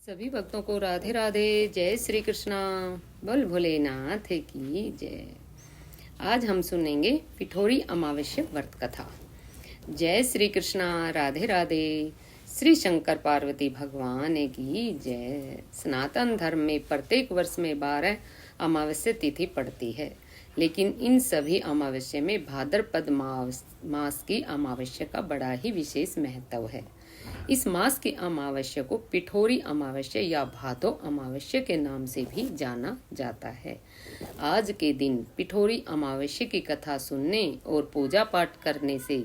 सभी भक्तों को राधे राधे। जय श्री कृष्णा। बोल भोलेनाथ की जय। आज हम सुनेंगे पिठोरी अमावस्या व्रत कथा। जय श्री कृष्णा। राधे राधे। श्री शंकर पार्वती भगवान की जय। सनातन धर्म में प्रत्येक वर्ष में 12 अमावस्या तिथि पड़ती है, लेकिन इन सभी अमावस्या में भाद्रपद मास की अमावस्या का बड़ा ही विशेष महत्व है। इस मास की अमावस्या को पिठोरी अमावस्या या भादो अमावस्या के नाम से भी जाना जाता है। आज के दिन पिठोरी अमावस्या की कथा सुनने और पूजा पाठ करने से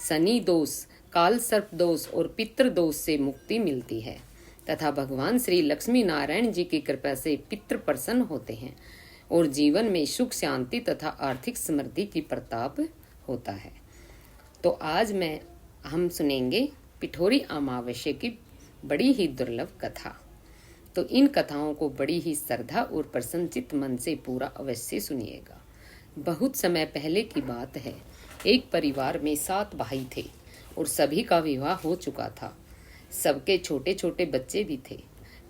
शनि दोष, काल सर्प दोष और पितृ दोष से मुक्ति मिलती है तथा भगवान श्री लक्ष्मी नारायण जी की कृपा से पितृ प्रसन्न होते हैं और जीवन में सुख शांति तथा आर्थिक समृद्धि की प्रताप होता है। तो आज हम सुनेंगे पिठोरी अमावस्या की बड़ी ही दुर्लभ कथा। तो इन कथाओं को बड़ी ही श्रद्धा और प्रसन्नचित मन से पूरा अवश्य सुनिएगा। बहुत समय पहले की बात है। एक परिवार में 7 भाई थे और सभी का विवाह हो चुका था। सबके छोटे छोटे बच्चे भी थे।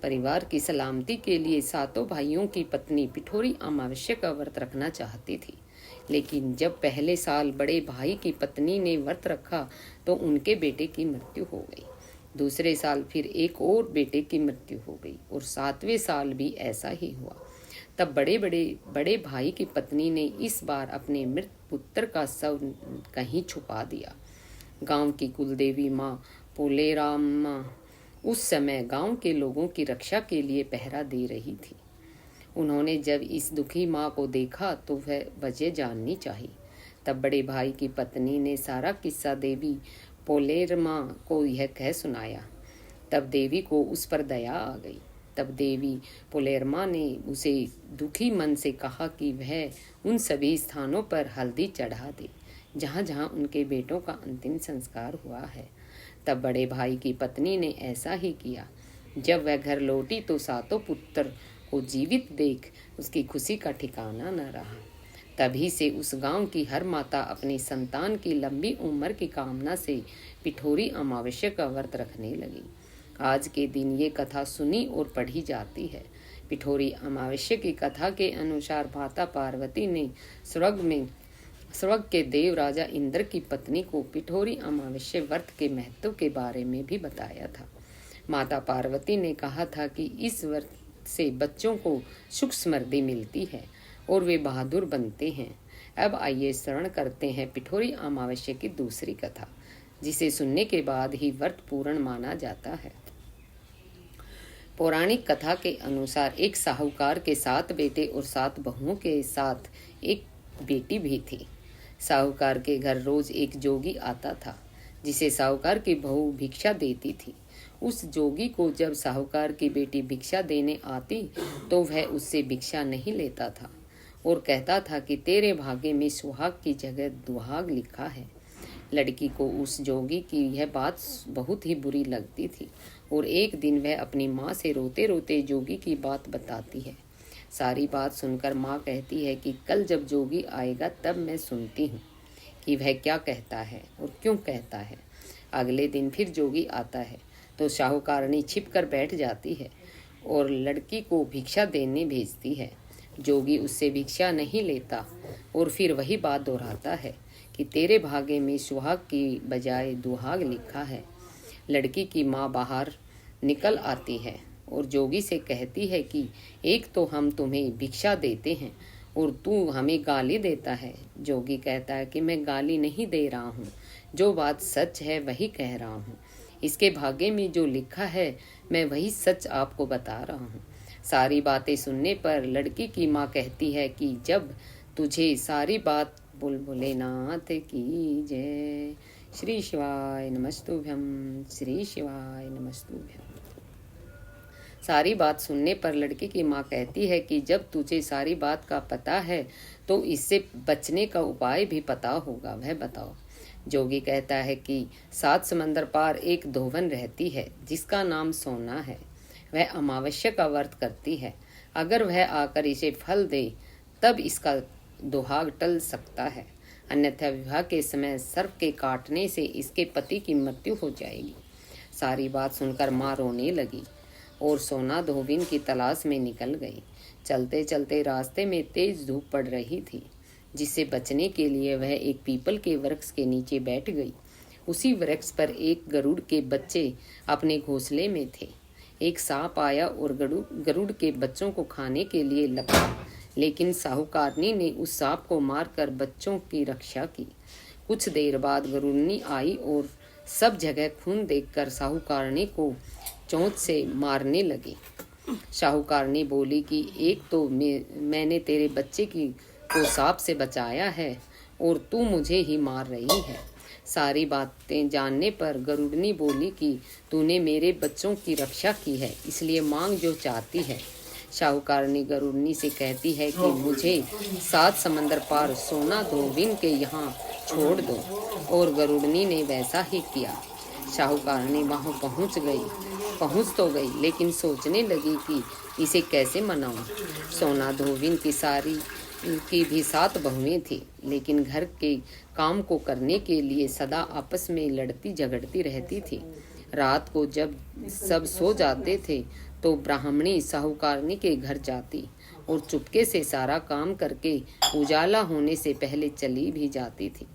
परिवार की सलामती के लिए 7 भाइयों की पत्नी पिठोरी अमावस्या का व्रत रखना चाहती थी, लेकिन जब पहले साल बड़े भाई की पत्नी ने व्रत रखा तो उनके बेटे की मृत्यु हो गई। दूसरे साल फिर एक और बेटे की मृत्यु हो गई और 7वें साल भी ऐसा ही हुआ। तब बड़े भाई की पत्नी ने इस बार अपने मृत पुत्र का शव कहीं छुपा दिया। गांव की कुलदेवी माँ पोलेराम माँ उस समय गांव के लोगों की रक्षा के लिए पहरा दे रही थी। उन्होंने जब इस दुखी माँ को देखा तो वह वजह जाननी चाहिए। तब बड़े भाई की पत्नी ने सारा किस्सा देवी पोलेरमा को यह कह सुनाया। तब देवी को उस पर दया आ गई। तब देवी पोलेरमा ने उसे दुखी मन से कहा कि वह उन सभी स्थानों पर हल्दी चढ़ा दे जहाँ जहाँ उनके बेटों का अंतिम संस्कार हुआ है। तब बड़े भाई की पत्नी ने ऐसा ही किया। जब वह घर लौटी तो 7 पुत्र को जीवित देख उसकी खुशी का ठिकाना न रहा। तभी से उस गांव की हर माता अपनी संतान की लंबी उम्र की कामना से पिठोरी अमावस्या का व्रत रखने लगी। आज के दिन ये कथा सुनी और पढ़ी जाती है। पिठोरी अमावस्या की कथा के अनुसार माता पार्वती ने स्वर्ग के देव राजा इंद्र की पत्नी को पिठोरी अमावस्या व्रत के महत्व के बारे में भी बताया था। माता पार्वती ने कहा था कि इस व्रत से बच्चों को सुख समृद्धि मिलती है और वे बहादुर बनते हैं। अब आइए श्रवण करते हैं पिठोरी अमावस्या की दूसरी कथा, जिसे सुनने के बाद ही व्रत पूर्ण माना जाता है। पौराणिक कथा के अनुसार एक साहूकार के 7 बेटे और 7 बहुओं के साथ एक बेटी भी थी। साहूकार के घर रोज एक जोगी आता था, जिसे साहूकार की बहू भिक्षा देती थी। उस जोगी को जब साहूकार की बेटी भिक्षा देने आती तो वह उससे भिक्षा नहीं लेता था और कहता था कि तेरे भाग्य में सुहाग की जगह दुहाग लिखा है। लड़की को उस जोगी की यह बात बहुत ही बुरी लगती थी और एक दिन वह अपनी माँ से रोते रोते जोगी की बात बताती है। सारी बात सुनकर माँ कहती है कि कल जब जोगी आएगा तब मैं सुनती हूँ कि वह क्या कहता है और क्यों कहता है। अगले दिन फिर जोगी आता है तो साहूकारनी छिप कर बैठ जाती है और लड़की को भिक्षा देने भेजती है। जोगी उससे भिक्षा नहीं लेता और फिर वही बात दोहराता है कि तेरे भाग्य में सुहाग की बजाय दुहाग लिखा है। लड़की की माँ बाहर निकल आती है और जोगी से कहती है कि एक तो हम तुम्हें भिक्षा देते हैं और तू हमें गाली देता है। जोगी कहता है कि मैं गाली नहीं दे रहा हूँ, जो बात सच है वही कह रहा हूँ। इसके भाग्य में जो लिखा है मैं वही सच आपको बता रहा हूँ। सारी बातें सुनने पर लड़की की माँ कहती है कि जब तुझे सारी बात बोल भोलेनाथ की जय। श्री शिवाय नमस्तुभ्यम। श्री शिवाय नमस्तुभ्यम। सारी बात सुनने पर लड़की की माँ कहती है कि जब तुझे सारी बात का पता है तो इससे बचने का उपाय भी पता होगा, वह बताओ। जोगी कहता है कि 7 समंदर पार एक धोवन रहती है जिसका नाम सोना है। वह अमावस्या का व्रत करती है। अगर वह आकर इसे फल दे तब इसका दुहाग टल सकता है, अन्यथा विवाह के समय सर्प के काटने से इसके पति की मृत्यु हो जाएगी। सारी बात सुनकर माँ रोने लगी और सोना धोबिन की तलाश में निकल गई। चलते चलते रास्ते में तेज धूप पड़ रही थी, जिससे बचने के लिए वह एक पीपल के वृक्ष के नीचे बैठ गई। उसी वृक्ष पर एक गरुड़ के बच्चे अपने घोंसले में थे। एक सांप आया और गरुड़ के बच्चों को खाने के लिए लपका, लेकिन साहूकारनी ने उस सांप को मारकर बच्चों की रक्षा की। कुछ देर बाद गरुड़नी आई और सब जगह खून देखकर साहूकारनी को चोंच से मारने लगी। साहूकारनी बोली कि एक तो मैंने तेरे बच्चे को सांप से बचाया है और तू मुझे ही मार रही है। सारी बातें जानने पर गरुड़नी बोली कि तूने मेरे बच्चों की रक्षा की है, इसलिए मांग जो चाहती है। साहूकारनी गरुड़नी से कहती है कि मुझे 7 समंदर पार सोना धोबिन के यहाँ छोड़ दो, और गरुड़नी ने वैसा ही किया। साहूकारनी वहाँ पहुँच तो गई, लेकिन सोचने लगी कि इसे कैसे मनाऊं। सोना धोबिन की भी 7 बहुएं थी, लेकिन घर के काम को करने के लिए सदा आपस में लड़ती झगड़ती रहती थी। रात को जब सब सो जाते थे तो ब्राह्मणी साहूकारनी के घर जाती और चुपके से सारा काम करके उजाला होने से पहले चली भी जाती थी।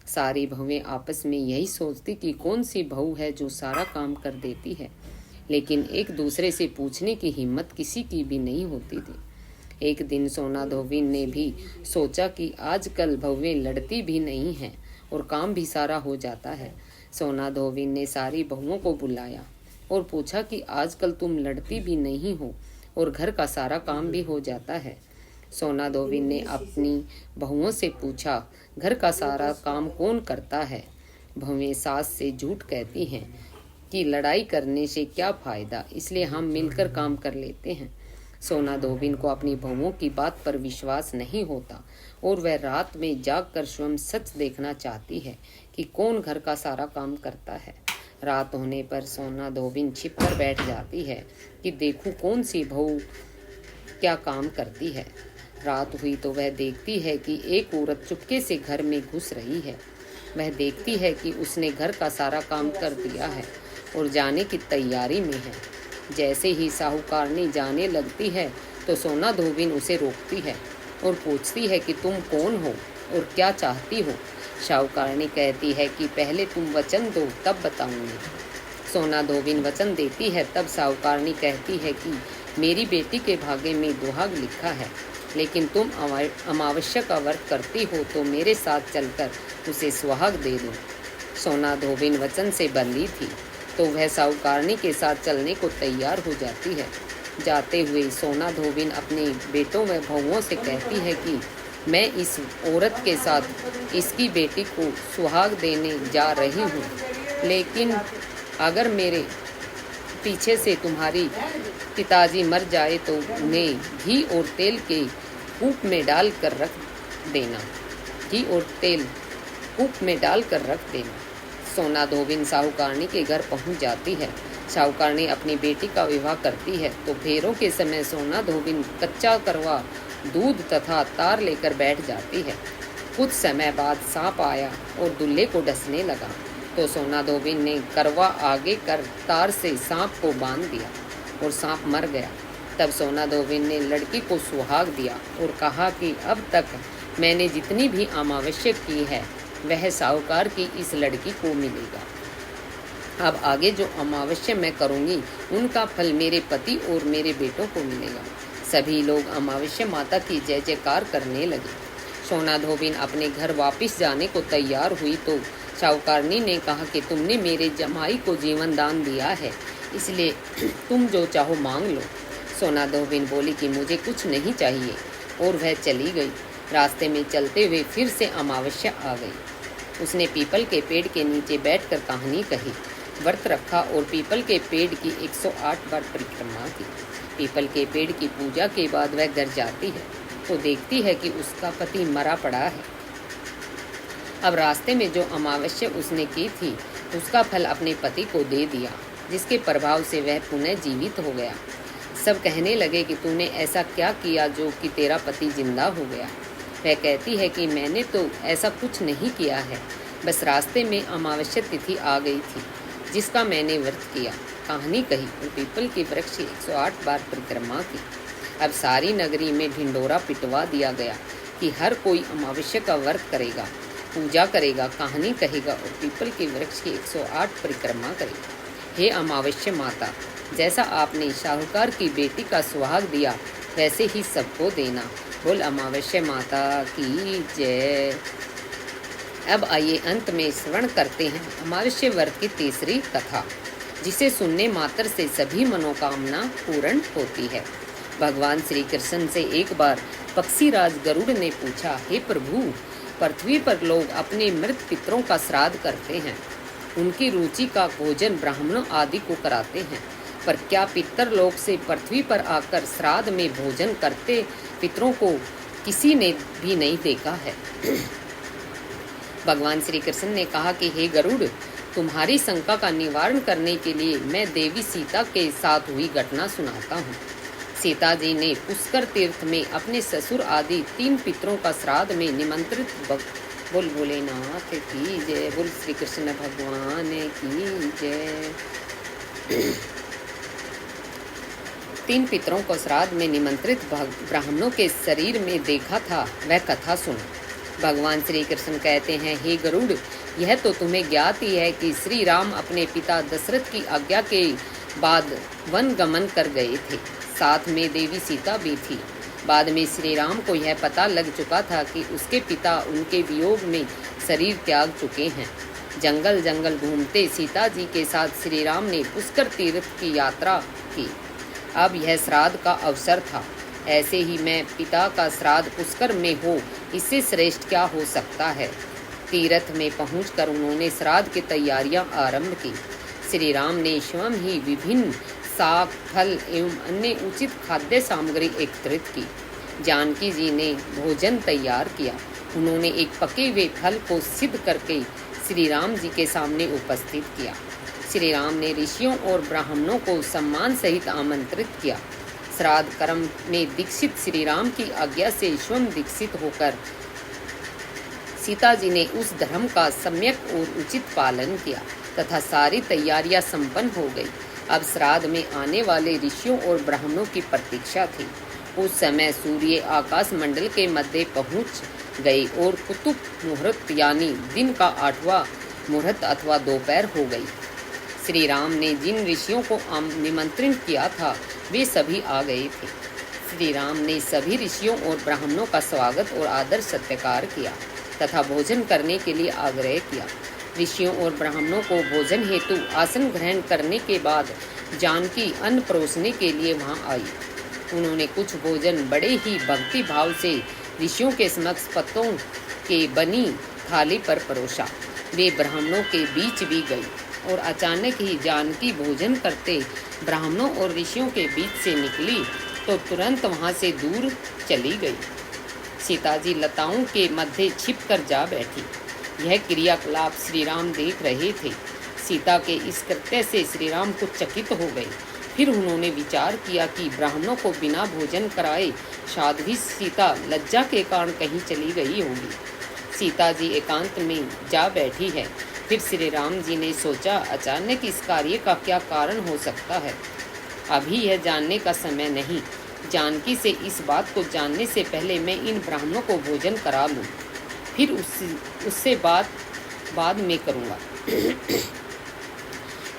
सारी बहुएं आपस में यही सोचती कि कौन सी बहू है जो सारा काम कर देती है, लेकिन एक दूसरे से पूछने की हिम्मत किसी की भी नहीं होती थी। एक दिन सोना धोबिन ने भी सोचा कि आजकल बहुएं लड़ती भी नहीं हैं और काम भी सारा हो जाता है। सोना धोबिन ने सारी बहुओं को बुलाया और पूछा कि आजकल तुम लड़ती भी नहीं हो और घर का सारा काम भी हो जाता है। सोना धोबिन ने अपनी बहुओं से पूछा, घर का सारा काम कौन करता है? बहुएं सास से झूठ कहती हैं कि लड़ाई करने से क्या फायदा, इसलिए हम मिलकर काम कर लेते हैं। सोना धोबिन को अपनी बहुओं की बात पर विश्वास नहीं होता और वह रात में जागकर स्वयं सच देखना चाहती है कि कौन घर का सारा काम करता है। रात होने पर सोना धोबिन छिपकर बैठ जाती है कि देखूं कौन सी बहू क्या काम करती है। रात हुई तो वह देखती है कि एक औरत चुपके से घर में घुस रही है। वह देखती है कि उसने घर का सारा काम कर दिया है और जाने की तैयारी में है। जैसे ही साहूकारनी जाने लगती है तो सोना धोबिन उसे रोकती है और पूछती है कि तुम कौन हो और क्या चाहती हो। साहूकारनी कहती है कि पहले तुम वचन दो तब बताऊंगी। सोना धोबिन वचन देती है। तब साहूकारनी कहती है कि मेरी बेटी के भाग्य में दुहाग लिखा है, लेकिन तुम अमावस्या का व्रत करती हो तो मेरे साथ चलकर उसे सुहाग दे दो। सोना धोबिन वचन से बंधी थी तो वह साहूकारनी के साथ चलने को तैयार हो जाती है। जाते हुए सोना धोबिन अपने बेटों व बहुओं से कहती है कि मैं इस औरत के साथ इसकी बेटी को सुहाग देने जा रही हूँ, लेकिन अगर मेरे पीछे से तुम्हारी पिताजी मर जाए तो उन्हें घी और तेल के कूप में डाल कर रख देना। घी और तेल कूप में डाल कर रख देना। सोना धोबिन साहूकारनी के घर पहुंच जाती है। साहूकारनी अपनी बेटी का विवाह करती है तो फेरों के समय सोना धोबिन कच्चा करवा दूध तथा तार लेकर बैठ जाती है। कुछ समय बाद सांप आया और दूल्हे को डसने लगा तो सोना धोबिन ने करवा आगे कर तार से सांप को बांध दिया और सांप मर गया। तब सोना धोबिन ने लड़की को सुहाग दिया और कहा कि अब तक मैंने जितनी भी अमावस्या की है वह साहूकार की इस लड़की को मिलेगा। अब आगे जो अमावस्या मैं करूंगी उनका फल मेरे पति और मेरे बेटों को मिलेगा। सभी लोग अमावस्या माता की जय जयकार करने लगे। सोना धोबिन अपने घर वापस जाने को तैयार हुई तो साहूकारनी ने कहा कि तुमने मेरे जमाई को जीवन दान दिया है, इसलिए तुम जो चाहो मांग लो। सोना धोबिन बोली कि मुझे कुछ नहीं चाहिए और वह चली गई। रास्ते में चलते हुए फिर से अमावस्या आ गई। उसने पीपल के पेड़ के नीचे बैठकर कहानी कही, व्रत रखा और पीपल के पेड़ की 108 बार परिक्रमा की। पीपल के पेड़ की पूजा के बाद वह घर जाती है तो देखती है कि उसका पति मरा पड़ा है। अब रास्ते में जो अमावस्या उसने की थी उसका फल अपने पति को दे दिया, जिसके प्रभाव से वह पुनः जीवित हो गया। सब कहने लगे कि तूने ऐसा क्या किया जो कि तेरा पति जिंदा हो गया। वह कहती है कि मैंने तो ऐसा कुछ नहीं किया है, बस रास्ते में अमावस्या तिथि आ गई थी जिसका मैंने व्रत किया। कहानी कही और पीपल के वृक्ष की 108 बार परिक्रमा की। अब सारी नगरी में ढिंडोरा पिटवा दिया गया कि हर कोई अमावस्या का व्रत करेगा, पूजा करेगा, कहानी कहेगा और पीपल के वृक्ष की 108 परिक्रमा करेगा। हे अमावस्या माता, जैसा आपने शाहूकार की बेटी का सुहाग दिया वैसे ही सबको देना। बोल अमावस्या माता की जय। अब आइए अंत में श्रवण करते हैं अमावस्या व्रत की तीसरी कथा, जिसे सुनने मात्र से सभी मनोकामना पूर्ण होती है। भगवान श्री कृष्ण से एक बार पक्षीराज गरुड़ ने पूछा, हे प्रभु, पृथ्वी पर लोग अपने मृत पितरों का श्राद्ध करते हैं, उनकी रुचि का भोजन ब्राह्मणों आदि को कराते हैं, पर क्या पितर लोक से पृथ्वी पर आकर श्राद्ध में भोजन करते पितरों को किसी ने भी नहीं देखा है। भगवान श्री कृष्ण ने कहा कि हे गरुड़, तुम्हारी शंका का निवारण करने के लिए मैं देवी सीता के साथ हुई घटना सुनाता हूँ। सीता जी ने पुष्कर तीर्थ में अपने ससुर आदि 3 पितरों का श्राद्ध में निमंत्रित बोल भोलेनाथ की जय। बोल श्री कृष्ण भगवान की जय। 3 पितरों को श्राद्ध में निमंत्रित ब्राह्मणों के शरीर में देखा था, वह कथा सुनो। भगवान श्री कृष्ण कहते हैं, हे गरुड़, यह तो तुम्हें ज्ञात ही है कि श्री राम अपने पिता दशरथ की आज्ञा के बाद वन गमन कर गए थे, साथ में देवी सीता भी थी। बाद में श्री राम को यह पता लग चुका था कि उसके पिता उनके वियोग में शरीर त्याग चुके हैं। जंगल जंगल घूमते सीता जी के साथ श्री राम ने पुष्कर तीर्थ की यात्रा की। अब यह श्राद्ध का अवसर था। ऐसे ही मैं पिता का श्राद्ध पुष्कर में हो, इससे श्रेष्ठ क्या हो सकता है। तीर्थ में पहुंचकर उन्होंने श्राद्ध की तैयारियां आरंभ की। श्री राम ने स्वयं ही विभिन्न साग, फल एवं अन्य उचित खाद्य सामग्री एकत्रित की। जानकी जी ने भोजन तैयार किया। उन्होंने एक पके हुए फल को सिद्ध करके श्री राम जी के सामने उपस्थित किया। श्री राम ने ऋषियों और ब्राह्मणों को सम्मान सहित आमंत्रित किया। श्राद्ध कर्म में दीक्षित श्री राम की आज्ञा से स्वयं दीक्षित होकर सीता जी ने उस धर्म का सम्यक और उचित पालन किया तथा सारी तैयारियां संपन्न हो गई। अब श्राद्ध में आने वाले ऋषियों और ब्राह्मणों की प्रतीक्षा थी। उस समय सूर्य आकाश मंडल के मध्य पहुंच गए और कुतुब मुहूर्त यानी दिन का 8वां मुहूर्त अथवा दोपहर हो गई। श्री राम ने जिन ऋषियों को निमंत्रित किया था वे सभी आ गए थे। श्री राम ने सभी ऋषियों और ब्राह्मणों का स्वागत और आदर सत्कार किया तथा भोजन करने के लिए आग्रह किया। ऋषियों और ब्राह्मणों को भोजन हेतु आसन ग्रहण करने के बाद जानकी अन्न परोसने के लिए वहां आई। उन्होंने कुछ भोजन बड़े ही भक्ति भाव से ऋषियों के समक्ष पत्तों के बनी थाली पर परोसा। वे ब्राह्मणों के बीच भी गई और अचानक ही जानकी भोजन करते ब्राह्मणों और ऋषियों के बीच से निकली तो तुरंत वहां से दूर चली गई। सीता जी लताओं के मध्य छिपकर जा बैठी। यह क्रियाकलाप श्री राम देख रहे थे। सीता के इस कृत्य से श्री राम कुछ चकित हो गए। फिर उन्होंने विचार किया कि ब्राह्मणों को बिना भोजन कराए साध्वी सीता लज्जा के कारण कहीं चली गई होगी। सीता जी एकांत में जा बैठी है। फिर श्री राम जी ने सोचा, अचानक इस कार्य का क्या कारण हो सकता है। अभी यह जानने का समय नहीं। जानकी से इस बात को जानने से पहले मैं इन ब्राह्मणों को भोजन करा लूं, फिर उससे बाद में करूँगा।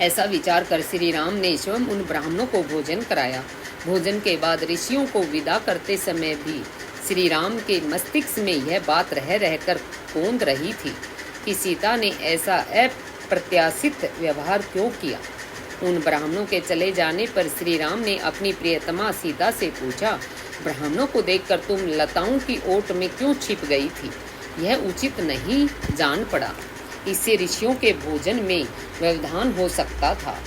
ऐसा विचार कर श्री राम ने स्वयं उन ब्राह्मणों को भोजन कराया। भोजन के बाद ऋषियों को विदा करते समय भी श्री राम के मस्तिष्क में यह बात रह रहकर कौंध रही थी कि सीता ने ऐसा अप्रत्याशित व्यवहार क्यों किया। उन ब्राह्मणों के चले जाने पर श्री राम ने अपनी प्रियतमा सीता से पूछा, ब्राह्मणों को देखकर तुम लताओं की ओट में क्यों छिप गई थी? यह उचित नहीं जान पड़ा। इससे ऋषियों के भोजन में व्यवधान हो सकता था,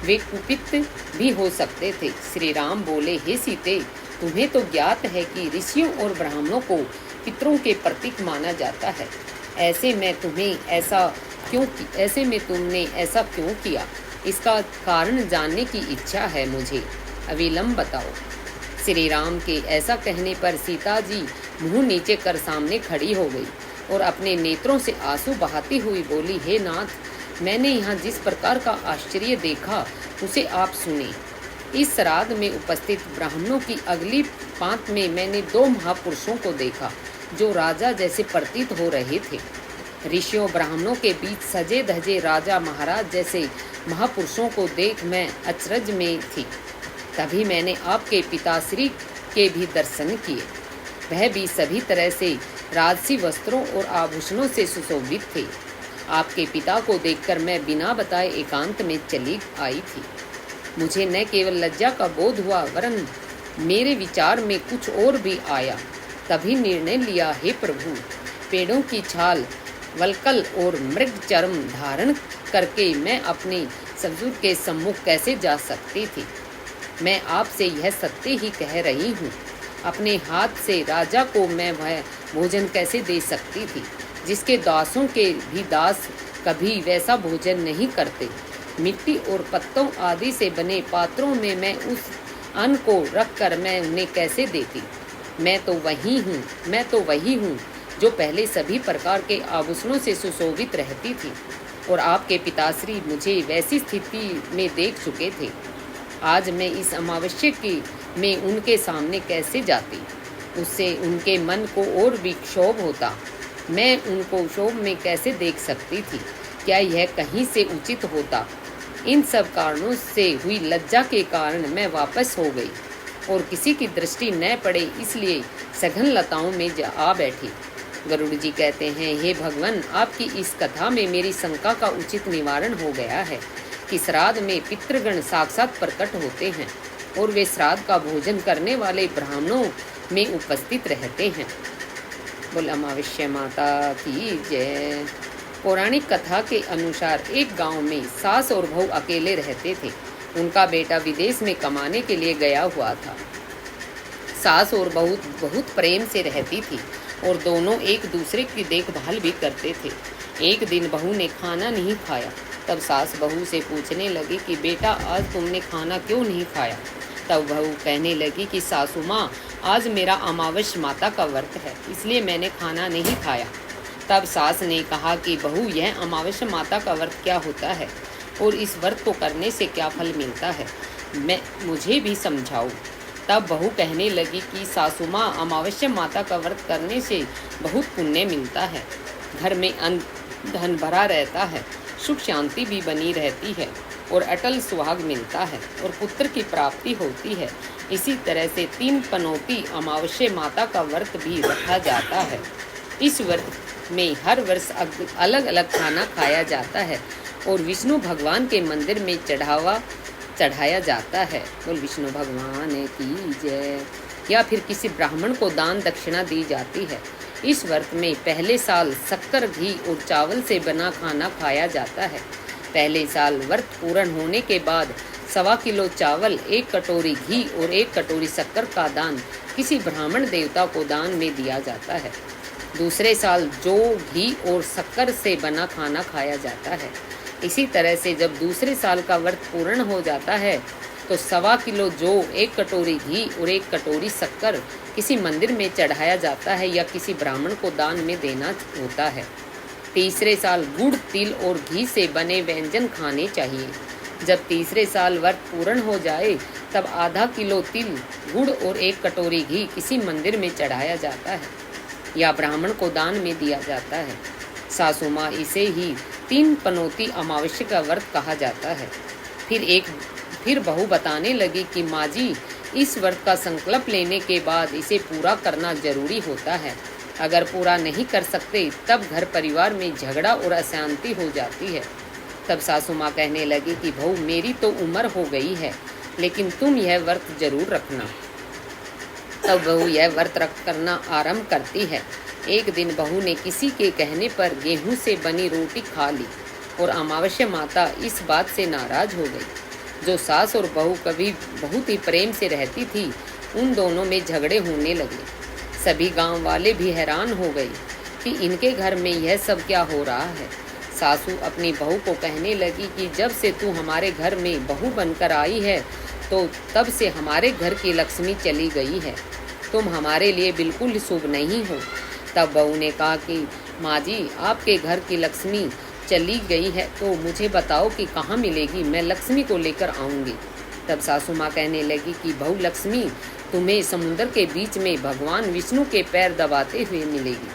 वे कुपित भी हो सकते थे। श्री राम बोले, हे सीते, तुम्हें तो ज्ञात है कि ऋषियों और ब्राह्मणों को पितरों के प्रतीक माना जाता है। ऐसे में तुमने ऐसा क्यों किया? इसका कारण जानने की इच्छा है मुझे, अविलंब बताओ। श्री राम के ऐसा कहने पर सीता जी मुंह नीचे कर सामने खड़ी हो गई और अपने नेत्रों से आंसू बहाती हुई बोली, हे नाथ, मैंने यहाँ जिस प्रकार का आश्चर्य देखा उसे आप सुने। इस श्राद्ध में उपस्थित ब्राह्मणों की अगली पांत में मैंने 2 महापुरुषों को देखा जो राजा जैसे प्रतीत हो रहे थे। ऋषियों ब्राह्मणों के बीच सजे धजे राजा महाराज जैसे महापुरुषों को देख मैं अचरज में थी। तभी मैंने आपके पिताश्री के भी दर्शन किए। वह भी सभी तरह से राजसी वस्त्रों और आभूषणों से सुशोभित थे। आपके पिता को देखकर मैं बिना बताए एकांत में चली आई थी। मुझे न केवल लज्जा का बोध हुआ वरन मेरे विचार में कुछ और भी आया। तभी निर्णय लिया, हे प्रभु, पेड़ों की छाल, वल्कल और मृग चर्म धारण करके मैं अपने ससुर के सम्मुख कैसे जा सकती थी। मैं आपसे यह सत्य ही कह रही हूँ। अपने हाथ से राजा को मैं वह भोजन कैसे दे सकती थी जिसके दासों के भी दास कभी वैसा भोजन नहीं करते। मिट्टी और पत्तों आदि से बने पात्रों में मैं उस अन्न को रखकर मैं उन्हें कैसे देती। मैं तो वही हूँ जो पहले सभी प्रकार के आभूषणों से सुशोभित रहती थी और आपके पिताश्री मुझे वैसी स्थिति में देख चुके थे। आज मैं इस अमावस्या में उनके सामने कैसे जाती। उससे उनके मन को और भी क्षोभ होता। मैं उनको क्षोभ में कैसे देख सकती थी। क्या यह कहीं से उचित होता। इन सब कारणों से हुई लज्जा के कारण मैं वापस हो गई और किसी की दृष्टि न पड़े इसलिए सघन लताओं में आ बैठी। गरुड़ जी कहते हैं, हे भगवान, आपकी इस कथा में मेरी शंका का उचित निवारण हो गया है कि श्राद्ध में पितृगण साक्षात प्रकट होते हैं और वे श्राद्ध का भोजन करने वाले ब्राह्मणों में उपस्थित रहते हैं। बोल अमावस्या माता की जय। पौराणिक कथा के अनुसार एक गांव में सास और बहू अकेले रहते थे। उनका बेटा विदेश में कमाने के लिए गया हुआ था। सास और बहू बहुत प्रेम से रहती थी और दोनों एक दूसरे की देखभाल भी करते थे। एक दिन बहू ने खाना नहीं खाया। तब सास बहू से पूछने लगी कि बेटा, आज तुमने खाना क्यों नहीं खाया। तब बहू कहने लगी कि सासू माँ, आज मेरा अमावस्या माता का व्रत है इसलिए मैंने खाना नहीं खाया। तब सास ने कहा कि बहू, यह अमावस्या माता का व्रत क्या होता है और इस व्रत को करने से क्या फल मिलता है, मुझे भी समझाओ। तब बहू कहने लगी कि सासू माँ, अमावस्या माता का व्रत करने से बहुत पुण्य मिलता है। घर में अन्न धन भरा रहता है, सुख शांति भी बनी रहती है और अटल सुहाग मिलता है और पुत्र की प्राप्ति होती है। इसी तरह से 3 पनौती अमावस्या माता का व्रत भी रखा जाता है। इस व्रत में हर वर्ष अलग अलग खाना खाया जाता है और विष्णु भगवान के मंदिर में चढ़ाया जाता है। बोल विष्णु भगवान की जय। या फिर किसी ब्राह्मण को दान दक्षिणा दी जाती है। इस व्रत में पहले साल शक्कर, घी और चावल से बना खाना खाया जाता है। पहले साल व्रत पूर्ण होने के बाद 1.25 किलो चावल, 1 कटोरी घी और 1 कटोरी शक्कर का दान किसी ब्राह्मण देवता को दान में दिया जाता है। दूसरे साल जौ, घी और शक्कर से बना खाना खाया जाता है। इसी तरह से जब दूसरे साल का व्रत पूर्ण हो जाता है तो 1.25 किलो जौ, 1 कटोरी घी और 1 कटोरी शक्कर किसी मंदिर में चढ़ाया जाता है या किसी ब्राह्मण को दान में देना होता है। तीसरे साल गुड़, तिल और घी से बने व्यंजन खाने चाहिए। जब तीसरे साल व्रत पूर्ण हो जाए तब आधा किलो तिल, गुड़ और 1 कटोरी घी किसी मंदिर में चढ़ाया जाता है या ब्राह्मण को दान में दिया जाता है। सासू माँ, इसे ही 3 पनौती अमावस्या का व्रत कहा जाता है। फिर बहू बताने लगी कि माँ जी, इस व्रत का संकल्प लेने के बाद इसे पूरा करना जरूरी होता है। अगर पूरा नहीं कर सकते तब घर परिवार में झगड़ा और अशांति हो जाती है। तब सासू माँ कहने लगी कि बहू, मेरी तो उम्र हो गई है लेकिन तुम यह व्रत जरूर रखना। तब बहू यह व्रत करना आरंभ करती है। एक दिन बहू ने किसी के कहने पर गेहूं से बनी रोटी खा ली और अमावस्या माता इस बात से नाराज हो गई। जो सास और बहू कभी बहुत ही प्रेम से रहती थी, उन दोनों में झगड़े होने लगे। सभी गांव वाले भी हैरान हो गए कि इनके घर में यह सब क्या हो रहा है। सासू अपनी बहू को कहने लगी कि जब से तू हमारे घर में बहू बनकर आई है तो तब से हमारे घर की लक्ष्मी चली गई है। तुम हमारे लिए बिल्कुल शुभ नहीं हो। तब बहू ने कहा कि माँ जी, आपके घर की लक्ष्मी चली गई है तो मुझे बताओ कि कहाँ मिलेगी, मैं लक्ष्मी को लेकर आऊँगी। तब सासू माँ कहने लगी कि बहू लक्ष्मी तुम्हें समुद्र के बीच में भगवान विष्णु के पैर दबाते हुए मिलेगी।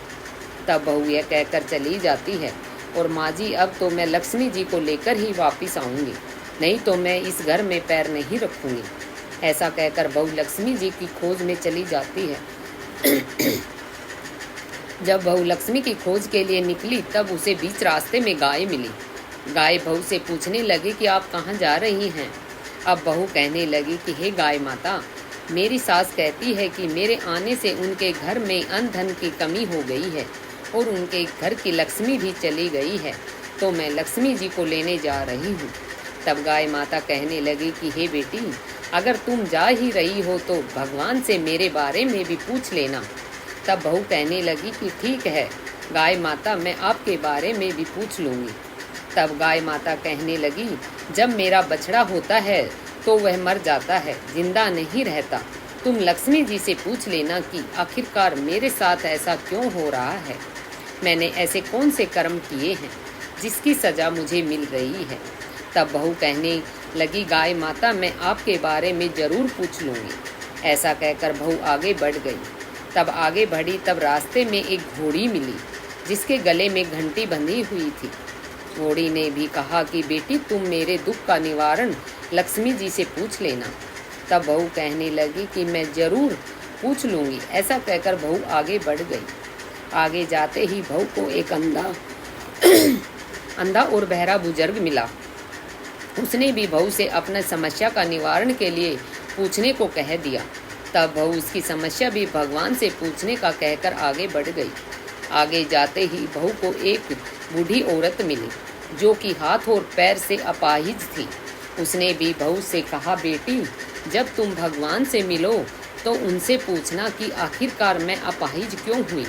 तब बहू यह कहकर चली जाती है, और माँ जी अब तो मैं लक्ष्मी जी को लेकर ही वापस आऊँगी, नहीं तो मैं इस घर में पैर नहीं रखूँगी। ऐसा कहकर बहू लक्ष्मी जी की खोज में चली जाती है। जब बहू लक्ष्मी की खोज के लिए निकली तब उसे बीच रास्ते में गाय मिली। गाय बहू से पूछने लगी कि आप कहाँ जा रही हैं। अब बहू कहने लगी कि हे गाय माता, मेरी सास कहती है कि मेरे आने से उनके घर में अन्न धन की कमी हो गई है और उनके घर की लक्ष्मी भी चली गई है, तो मैं लक्ष्मी जी को लेने जा रही हूँ। तब गाय माता कहने लगी कि हे बेटी, अगर तुम जा ही रही हो तो भगवान से मेरे बारे में भी पूछ लेना। तब बहू कहने लगी कि ठीक है गाय माता, मैं आपके बारे में भी पूछ लूँगी। तब गाय माता कहने लगी, जब मेरा बछड़ा होता है तो वह मर जाता है, जिंदा नहीं रहता। तुम लक्ष्मी जी से पूछ लेना कि आखिरकार मेरे साथ ऐसा क्यों हो रहा है, मैंने ऐसे कौन से कर्म किए हैं जिसकी सज़ा मुझे मिल रही है। तब बहू कहने लगी, गाय माता मैं आपके बारे में ज़रूर पूछ लूँगी। ऐसा कहकर बहू आगे बढ़ गई। तब आगे बढ़ी तब रास्ते में एक घोड़ी मिली जिसके गले में घंटी बंधी हुई थी। घोड़ी ने भी कहा कि बेटी तुम मेरे दुख का निवारण लक्ष्मी जी से पूछ लेना। तब बहू कहने लगी कि मैं ज़रूर पूछ लूँगी। ऐसा कहकर बहू आगे बढ़ गई। आगे जाते ही बहू को एक अंधा और बहरा बुजुर्ग मिला। उसने भी बहू से अपने समस्या का निवारण के लिए पूछने को कह दिया। तब बहू उसकी समस्या भी भगवान से पूछने का कहकर आगे बढ़ गई। आगे जाते ही बहू को एक बूढ़ी औरत मिली जो कि हाथ और पैर से अपाहिज थी। उसने भी बहू से कहा, बेटी जब तुम भगवान से मिलो तो उनसे पूछना कि आखिरकार मैं अपाहिज क्यों हुई,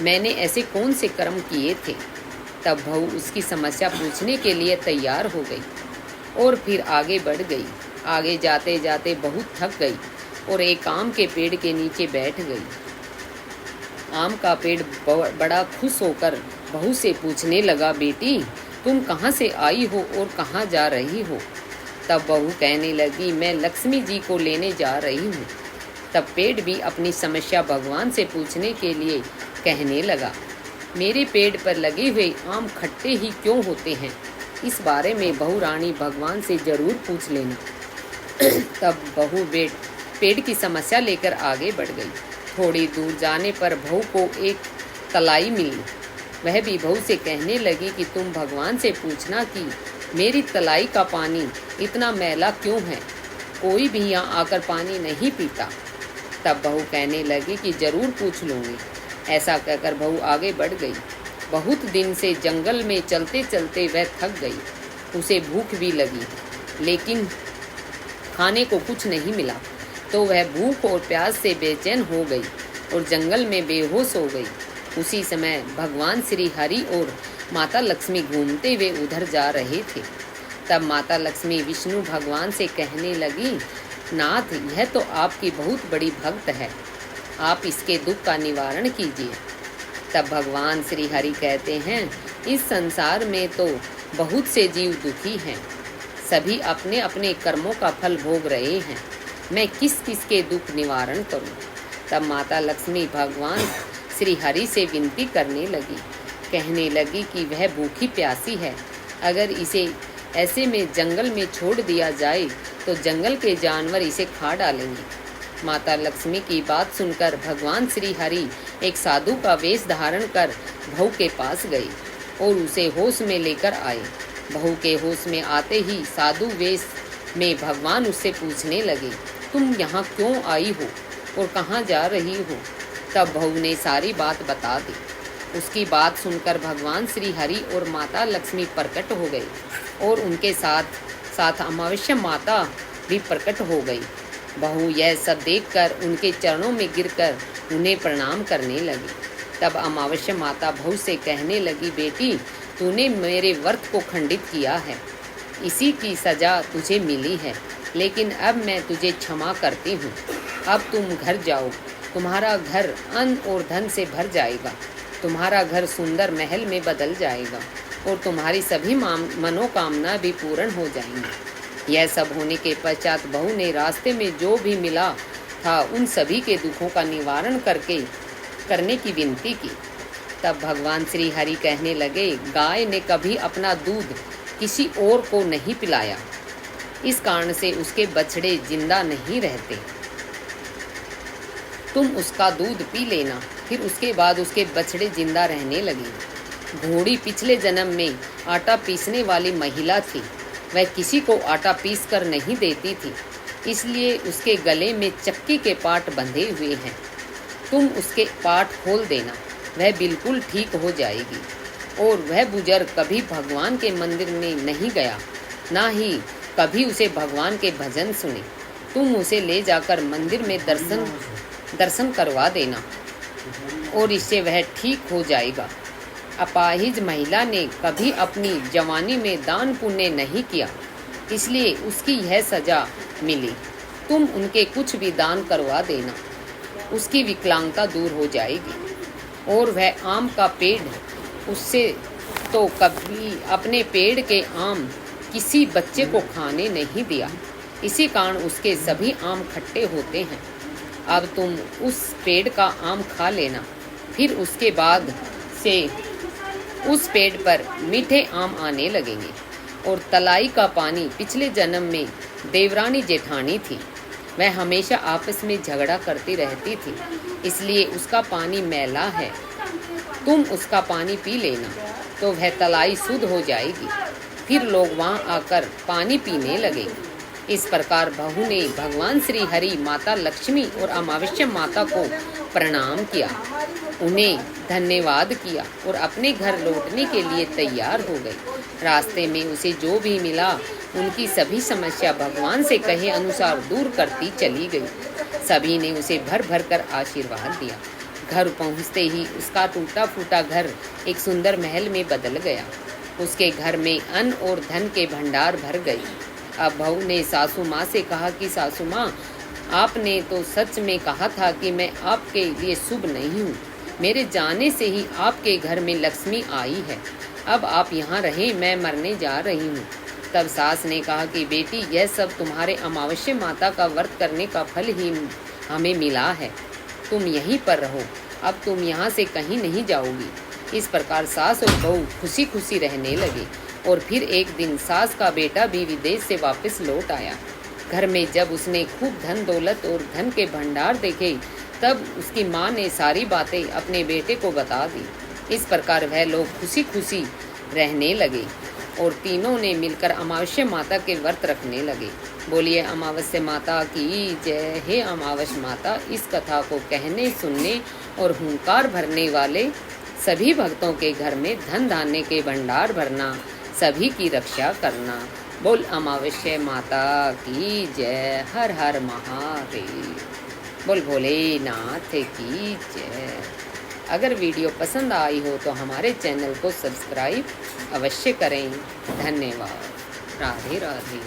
मैंने ऐसे कौन से कर्म किए थे। तब बहू उसकी समस्या पूछने के लिए तैयार हो गई और फिर आगे बढ़ गई। आगे जाते जाते बहुत थक गई और एक आम के पेड़ के नीचे बैठ गई। आम का पेड़ बड़ा खुश होकर बहू से पूछने लगा, बेटी तुम कहाँ से आई हो और कहाँ जा रही हो। तब बहू कहने लगी, मैं लक्ष्मी जी को लेने जा रही हूँ। तब पेड़ भी अपनी समस्या भगवान से पूछने के लिए कहने लगा, मेरे पेड़ पर लगे हुए आम खट्टे ही क्यों होते हैं, इस बारे में बहू रानी भगवान से ज़रूर पूछ लेना। तब बहू पेड़ की समस्या लेकर आगे बढ़ गई। थोड़ी दूर जाने पर बहू को एक तलाई मिली। वह भी बहू से कहने लगी कि तुम भगवान से पूछना कि मेरी तलाई का पानी इतना मैला क्यों है, कोई भी यहाँ आकर पानी नहीं पीता। तब बहू कहने लगी कि ज़रूर पूछ लूँगी। ऐसा कहकर बहू आगे बढ़ गई। बहुत दिन से जंगल में चलते चलते वह थक गई। उसे भूख भी लगी, लेकिन खाने को कुछ नहीं मिला, तो वह भूख और प्यास से बेचैन हो गई और जंगल में बेहोश हो गई। उसी समय भगवान श्री हरि और माता लक्ष्मी घूमते हुए उधर जा रहे थे। तब माता लक्ष्मी विष्णु भगवान से कहने लगी, नाथ यह तो आपकी बहुत बड़ी भक्त है, आप इसके दुख का निवारण कीजिए। तब भगवान श्री हरि कहते हैं, इस संसार में तो बहुत से जीव दुखी हैं, सभी अपने अपने कर्मों का फल भोग रहे हैं, मैं किस किस के दुख निवारण करूं। तब माता लक्ष्मी भगवान श्री हरि से विनती करने लगी, कहने लगी कि वह भूखी प्यासी है, अगर इसे ऐसे में जंगल में छोड़ दिया जाए तो जंगल के जानवर इसे खा डालेंगे। माता लक्ष्मी की बात सुनकर भगवान श्री हरि एक साधु का वेश धारण कर बहू के पास गए और उसे होश में लेकर आए। बहू के होश में आते ही साधु वेश में भगवान उससे पूछने लगे, तुम यहाँ क्यों आई हो और कहाँ जा रही हो। तब बहू ने सारी बात बता दी। उसकी बात सुनकर भगवान श्री हरि और माता लक्ष्मी प्रकट हो गए और उनके साथ साथ अमावस्या माता भी प्रकट हो गई। बहू यह सब देखकर उनके चरणों में गिरकर उन्हें प्रणाम करने लगी। तब अमावस्या माता बहू से कहने लगी, बेटी तूने मेरे व्रत को खंडित किया है, इसी की सजा तुझे मिली है, लेकिन अब मैं तुझे क्षमा करती हूँ। अब तुम घर जाओ, तुम्हारा घर अन्न और धन से भर जाएगा, तुम्हारा घर सुंदर महल में बदल जाएगा और तुम्हारी सभी मनोकामना भी पूर्ण हो जाएंगी। यह सब होने के पश्चात बहू ने रास्ते में जो भी मिला था उन सभी के दुखों का निवारण करने की विनती की। तब भगवान श्री हरि कहने लगे, गाय ने कभी अपना दूध किसी और को नहीं पिलाया, इस कारण से उसके बछड़े जिंदा नहीं रहते। तुम उसका दूध पी लेना, फिर उसके बाद उसके बछड़े जिंदा रहने लगे। घोड़ी पिछले जन्म में आटा पीसने वाली महिला थी। वह किसी को आटा पीस कर नहीं देती थी, इसलिए उसके गले में चक्की के पाट बंधे हुए हैं। तुम उसके पाट खोल देना, वह बिल्कुल ठीक हो जाएगी। और वह बुजुर्ग कभी भगवान के मंदिर में नहीं गया, ना ही कभी उसे भगवान के भजन सुने। तुम उसे ले जाकर मंदिर में दर्शन करवा देना और इससे वह ठीक हो जाएगा। अपाहिज महिला ने कभी अपनी जवानी में दान पुण्य नहीं किया, इसलिए उसकी यह सजा मिली। तुम उनके कुछ भी दान करवा देना, उसकी विकलांगता दूर हो जाएगी। और वह आम का पेड़, उससे तो कभी अपने पेड़ के आम किसी बच्चे को खाने नहीं दिया, इसी कारण उसके सभी आम खट्टे होते हैं। अब तुम उस पेड़ का आम खा लेना, फिर उसके बाद से उस पेड़ पर मीठे आम आने लगेंगे। और तलाई का पानी पिछले जन्म में देवरानी जेठानी थी। वह हमेशा आपस में झगड़ा करती रहती थी, इसलिए उसका पानी मैला है। तुम उसका पानी पी लेना तो वह तलाई शुद्ध हो जाएगी। फिर लोग वहां आकर पानी पीने लगे। इस प्रकार बहू ने भगवान श्री हरि, माता लक्ष्मी और अमावस्या माता को प्रणाम किया, उन्हें धन्यवाद किया और अपने घर लौटने के लिए तैयार हो गई। रास्ते में उसे जो भी मिला उनकी सभी समस्या भगवान से कहे अनुसार दूर करती चली गई। सभी ने उसे भर भर कर आशीर्वाद दिया। घर पहुंचते ही उसका टूटा फूटा घर एक सुंदर महल में बदल गया। उसके घर में अन्न और धन के भंडार भर गए। अब बहू ने सासू माँ से कहा कि सासू माँ, आपने तो सच में कहा था कि मैं आपके लिए शुभ नहीं हूँ। मेरे जाने से ही आपके घर में लक्ष्मी आई है। अब आप यहाँ रहें, मैं मरने जा रही हूँ। तब सास ने कहा कि बेटी, यह सब तुम्हारे अमावस्या माता का व्रत करने का फल ही हमें मिला है। तुम यहीं पर रहो, अब तुम यहाँ से कहीं नहीं जाओगी। इस प्रकार सास और बहू खुशी खुशी रहने लगे। और फिर एक दिन सास का बेटा भी विदेश से वापस लौट आया। घर में जब उसने खूब धन दौलत और धन के भंडार देखे, तब उसकी माँ ने सारी बातें अपने बेटे को बता दी। इस प्रकार वह लोग खुशी खुशी रहने लगे और तीनों ने मिलकर अमावस्या माता के व्रत रखने लगे। बोलिए अमावस्या माता की जय। हे अमावस्या माता, इस कथा को कहने, सुनने और हुंकार भरने वाले सभी भक्तों के घर में धन धान्य के भंडार भरना, सभी की रक्षा करना। बोल अमावस्या माता की जय। हर हर महादेव। बोल भोलेनाथ की जय। अगर वीडियो पसंद आई हो तो हमारे चैनल को सब्सक्राइब अवश्य करें। धन्यवाद। राधे राधे।